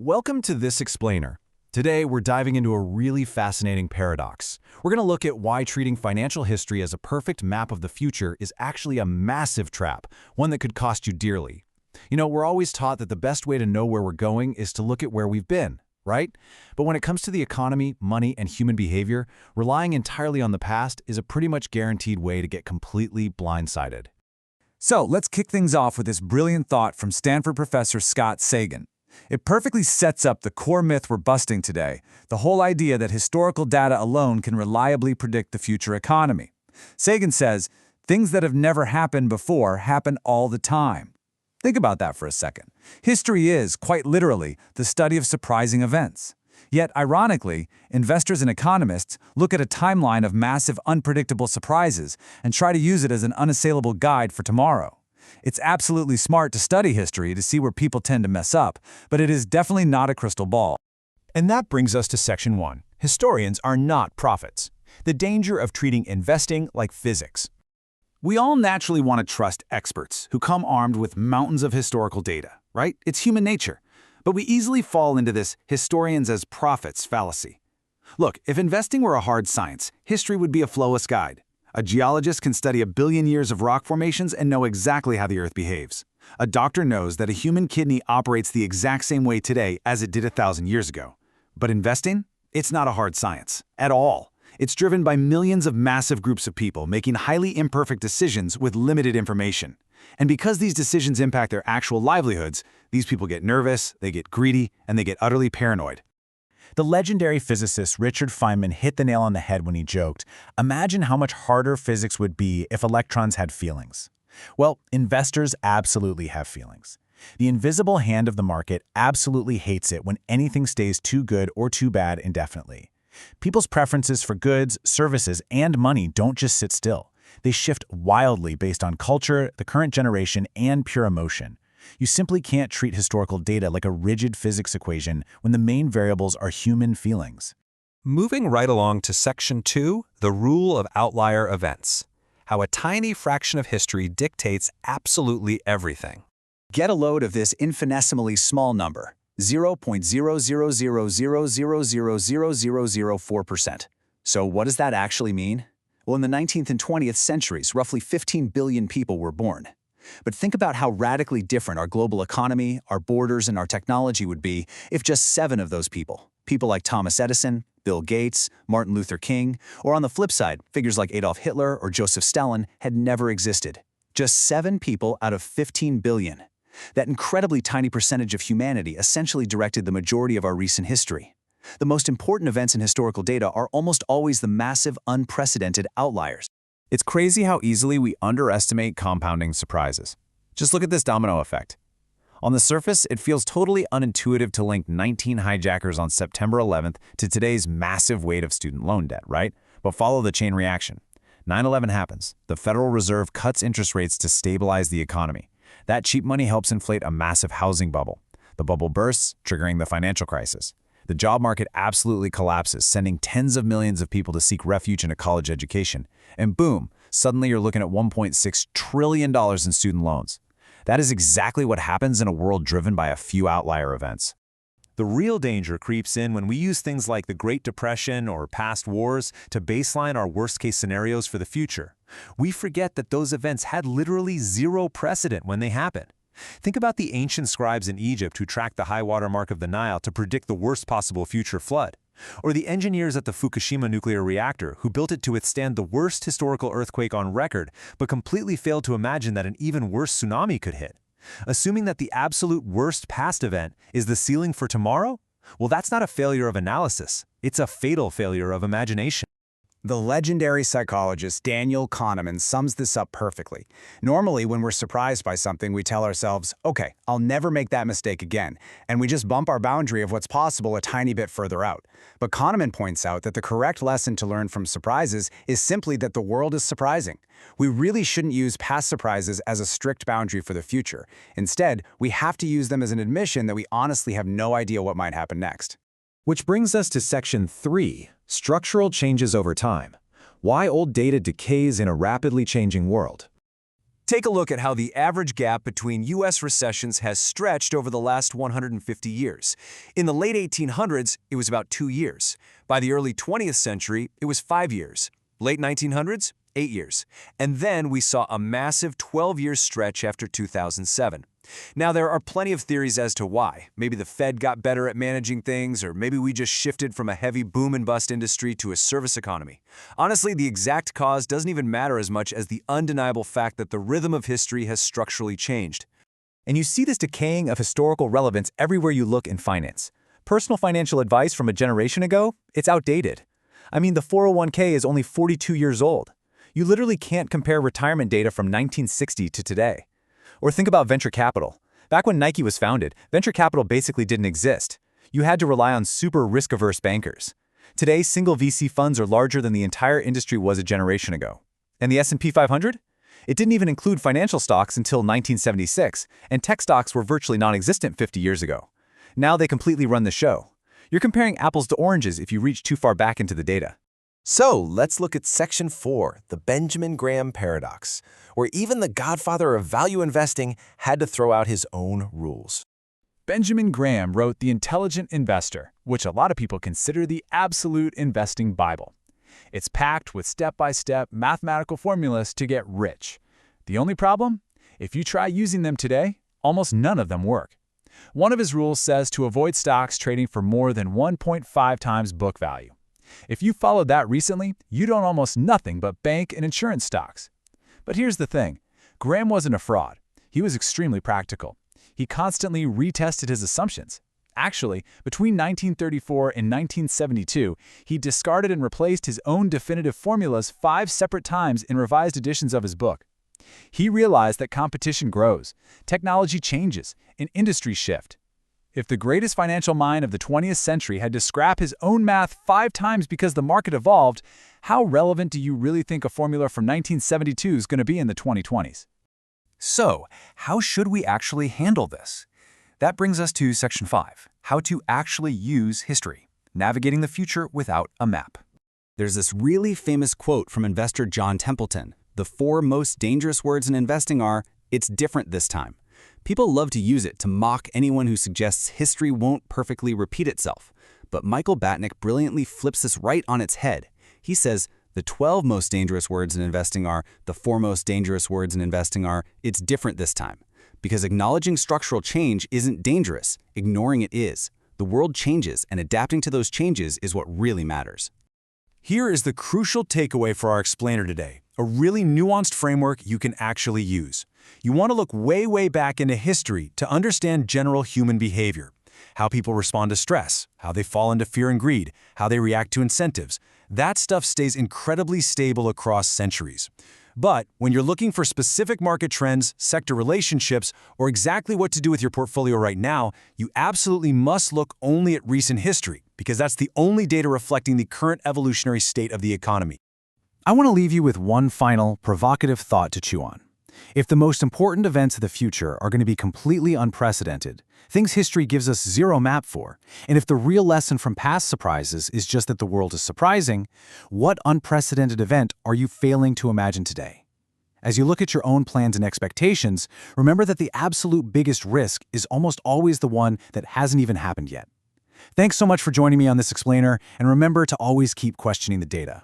Welcome to This Explainer. Today, we're diving into a really fascinating paradox. We're going to look at why treating financial history as a perfect map of the future is actually a massive trap, one that could cost you dearly. We're always taught that the best way to know where we're going is to look at where we've been, right? But when it comes to the economy, money, and human behavior, relying entirely on the past is a pretty much guaranteed way to get completely blindsided. So let's kick things off with this brilliant thought from Stanford professor Scott Sagan. It perfectly sets up the core myth we're busting today, the whole idea that historical data alone can reliably predict the future economy. Sagan says, things that have never happened before happen all the time. Think about that for a second. History is, quite literally, the study of surprising events. Yet, ironically, investors and economists look at a timeline of massive unpredictable surprises and try to use it as an unassailable guide for tomorrow. It's absolutely smart to study history to see where people tend to mess up, but it is definitely not a crystal ball. And that brings us to Section 1. Historians are not prophets. The danger of treating investing like physics. We all naturally want to trust experts who come armed with mountains of historical data, right? It's human nature. But we easily fall into this historians as prophets fallacy. Look, if investing were a hard science, history would be a flawless guide. A geologist can study 1 billion years of rock formations and know exactly how the Earth behaves. A doctor knows that a human kidney operates the exact same way today as it did 1,000 years ago. But investing? It's not a hard science, at all. It's driven by millions of massive groups of people making highly imperfect decisions with limited information. And because these decisions impact their actual livelihoods, these people get nervous, they get greedy, and they get utterly paranoid. The legendary physicist Richard Feynman hit the nail on the head when he joked, "Imagine how much harder physics would be if electrons had feelings." Well, investors absolutely have feelings. The invisible hand of the market absolutely hates it when anything stays too good or too bad indefinitely. People's preferences for goods, services, and money don't just sit still. They shift wildly based on culture, the current generation, and pure emotion. You simply can't treat historical data like a rigid physics equation when the main variables are human feelings. Moving right along to Section 2, the rule of outlier events. How a tiny fraction of history dictates absolutely everything. Get a load of this infinitesimally small number, 0.00000000004%. So what does that actually mean? Well, in the 19th and 20th centuries, roughly 15 billion people were born. But think about how radically different our global economy, our borders, and our technology would be if just 7 of those people like Thomas Edison, Bill Gates, Martin Luther King, or on the flip side, figures like Adolf Hitler or Joseph Stalin had never existed. Just 7 people out of 15 billion. That incredibly tiny percentage of humanity essentially directed the majority of our recent history. The most important events in historical data are almost always the massive, unprecedented outliers. It's crazy how easily we underestimate compounding surprises. Just look at this domino effect. On the surface, it feels totally unintuitive to link 19 hijackers on September 11th to today's massive weight of student loan debt, right? But follow the chain reaction. 9/11 happens. The Federal Reserve cuts interest rates to stabilize the economy. That cheap money helps inflate a massive housing bubble. The bubble bursts, triggering the financial crisis. The job market absolutely collapses, sending tens of millions of people to seek refuge in a college education. And boom, suddenly you're looking at $1.6 trillion in student loans. That is exactly what happens in a world driven by a few outlier events. The real danger creeps in when we use things like the Great Depression or past wars to baseline our worst-case scenarios for the future. We forget that those events had literally zero precedent when they happened. Think about the ancient scribes in Egypt who tracked the high water mark of the Nile to predict the worst possible future flood. Or the engineers at the Fukushima nuclear reactor who built it to withstand the worst historical earthquake on record, but completely failed to imagine that an even worse tsunami could hit. Assuming that the absolute worst past event is the ceiling for tomorrow? Well, that's not a failure of analysis. It's a fatal failure of imagination. The legendary psychologist Daniel Kahneman sums this up perfectly. Normally, when we're surprised by something, we tell ourselves, okay, I'll never make that mistake again, and we just bump our boundary of what's possible a tiny bit further out. But Kahneman points out that the correct lesson to learn from surprises is simply that the world is surprising. We really shouldn't use past surprises as a strict boundary for the future. Instead, we have to use them as an admission that we honestly have no idea what might happen next. Which brings us to Section 3, structural changes over time. Why old data decays in a rapidly changing world. Take a look at how the average gap between U.S. recessions has stretched over the last 150 years. In the late 1800s, it was about 2 years. By the early 20th century, it was 5 years. Late 1900s, 8 years. And then we saw a massive 12-year stretch after 2007. Now, there are plenty of theories as to why. Maybe the Fed got better at managing things, or maybe we just shifted from a heavy boom and bust industry to a service economy. Honestly, the exact cause doesn't even matter as much as the undeniable fact that the rhythm of history has structurally changed. And you see this decaying of historical relevance everywhere you look in finance. Personal financial advice from a generation ago, it's outdated. I mean, the 401k is only 42 years old. You literally can't compare retirement data from 1960 to today. Or think about venture capital. Back when Nike was founded, venture capital basically didn't exist. You had to rely on super risk-averse bankers. Today, single VC funds are larger than the entire industry was a generation ago. And the S&P 500? It didn't even include financial stocks until 1976, and tech stocks were virtually non-existent 50 years ago. Now they completely run the show. You're comparing apples to oranges if you reach too far back into the data. So let's look at Section 4, the Benjamin Graham paradox, where even the godfather of value investing had to throw out his own rules. Benjamin Graham wrote The Intelligent Investor, which a lot of people consider the absolute investing Bible. It's packed with step-by-step mathematical formulas to get rich. The only problem? If you try using them today, almost none of them work. One of his rules says to avoid stocks trading for more than 1.5 times book value. If you followed that recently, you'd own almost nothing but bank and insurance stocks. But here's the thing. Graham wasn't a fraud. He was extremely practical. He constantly retested his assumptions. Actually, between 1934 and 1972, he discarded and replaced his own definitive formulas 5 separate times in revised editions of his book. He realized that competition grows, technology changes, and industries shift. If the greatest financial mind of the 20th century had to scrap his own math 5 times because the market evolved, how relevant do you really think a formula from 1972 is going to be in the 2020s? So, how should we actually handle this? That brings us to Section 5, how to actually use history, navigating the future without a map. There's this really famous quote from investor John Templeton. The 4 most dangerous words in investing are, "It's different this time." People love to use it to mock anyone who suggests history won't perfectly repeat itself. But Michael Batnick brilliantly flips this right on its head. He says, the 12 most dangerous words in investing are, the 4 most dangerous words in investing are, "It's different this time." Because acknowledging structural change isn't dangerous, ignoring it is. The world changes, and adapting to those changes is what really matters. Here is the crucial takeaway for our explainer today, a really nuanced framework you can actually use. You want to look way back into history to understand general human behavior, how people respond to stress, how they fall into fear and greed, how they react to incentives. That stuff stays incredibly stable across centuries. But when you're looking for specific market trends, sector relationships, or exactly what to do with your portfolio right now, you absolutely must look only at recent history, because that's the only data reflecting the current evolutionary state of the economy. I want to leave you with one final, provocative thought to chew on. If the most important events of the future are going to be completely unprecedented, things history gives us zero map for, and if the real lesson from past surprises is just that the world is surprising, what unprecedented event are you failing to imagine today? As you look at your own plans and expectations, remember that the absolute biggest risk is almost always the one that hasn't even happened yet. Thanks so much for joining me on this explainer, and remember to always keep questioning the data.